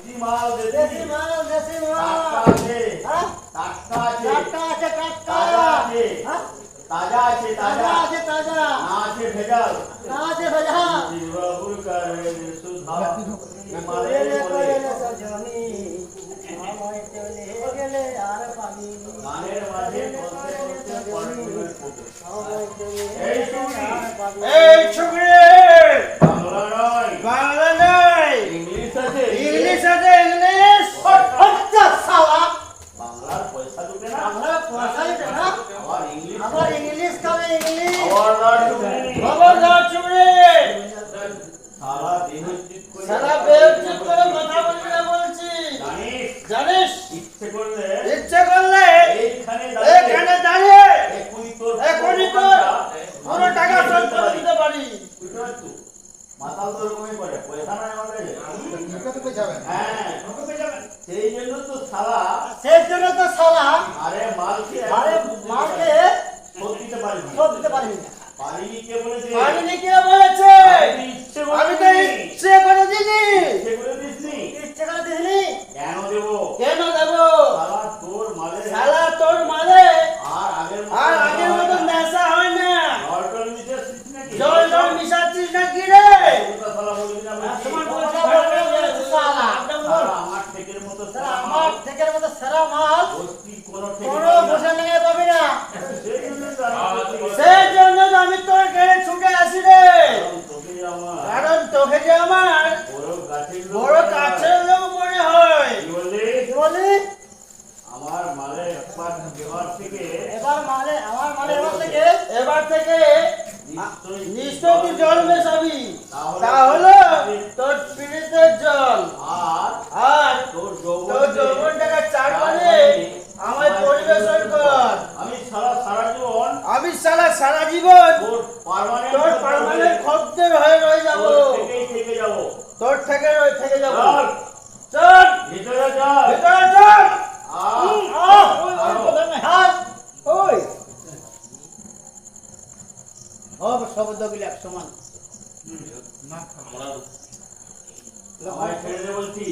দেশি মাল দেশি মাল টাটকা আছে হ্যাঁ টাটকা আছে টাটকা আছে টাটকা তাজা আছে হ্যাঁ ताजा আছে ताजा ताजा আছে তাজা না আছে ভেজাল না আছে ভেজা জিবাবুল করে সুধা করে করে সজনি আমায় চলে গেলে আর পানি গানের মাঝে বলতে বলতে পড়ে আমায় চলে এই গেলে শুনি আর পানি এই ছুকরি বাংলা নয় বাংলা নয় ইংলিশ আছে ইংলিশ আছে ইংলিশ আচ্ছা শালা বাংলার পয়সা ঢুকে না আমরা পয়সা দিতে না আবার ইংলিশ আবার ইংলিশ কামে ইংলিশ খবরদার শুনি খবরদার ছুকরি সারা দেহজিৎ করে সারা বেউজ্জত করে কথা বলবি না বলছি জানিস জানিস ইচ্ছে করলে ইচ্ছে করলে এইখানে এখানে দাঁড়িয়ে এখনই তোর পুরো টাকা শোধ করে দিতে পারি বুঝতে পারছো মাতাল তো এরকমই করে পয়সা নাই আমার কাছে কত পয়সা হবে হ্যাঁ সেই জন্য তো শালা সেই জন্য তো শালা আরে মালকে আরে মারকে শোধ দিতে পারিনি সব দিতে পারিনি পারিনি কে বলেছে পারিনি কে বলেছে আমি ইচ্ছে করে আমি তো দিইনি। ইচ্ছে করে দিনি ইচ্ছে করে দিসনি ইচ্ছে করে দিলি কেন দেবো কেন দেব শালা তোর মালে শালা তোর মালে আর আগের আর আগের মতো নেশা হয় না জল মিশাচ্ছিস নাকি জল জল মিশাচ্ছিস না কি রে ওটা শালা বলবি না বলছি। তোমার কথা বলবে বলেছে শালা। শালা আমার ঠেকের মতো শালা শালা আমার থেকে মতো সেরা মাল বস্তি কোনো ঠেকে কোনো পাবি না। বসে লেগে পাবি না সেই জন্য তো আমি বলছি, সেই জন্য তো আমি তোর ঘরে ছুটে আসি রে কারণ তোকে আমার কারণ তোকে যে আমার বড় গাছের লোক বড় কাছের লোক মনে হয় কি বললি? কি বলি আমার মালে একবার দেওয়ার থেকে এবার মালে আমার মালে এবার থেকে এবার থেকে নিশ্চয়ই নিশ্চয় তুই জল মেশাবি তাহলে তাহলে তোর পিড়িতের জল আর আর তোর তোর যৌবনটাকে চার পানে আমায় পরিবেশন কর আমি সারা জীবন আমি সারা জীবন তোর তোর পার্মানেন্ট খদ্দের হয়ে রয়ে যাব থেকে যাব তোর থেকে যাব চল চল ভিতরে চল ভিতরে চল ওই সব শব্দগুলি এক সমান আমায় ছেড়ে দে বলছি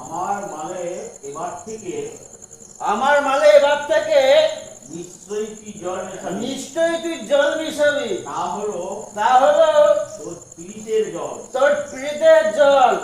আমার মালে এবার থেকে আমার মালে এবার থেকে নিশ্চয়ই তুই জল মেশাবি নিশ্চয়ই তুই জল মিশাবি তা হলো তা হলো তোর পিরিতের জল তোর পিড়িতের জল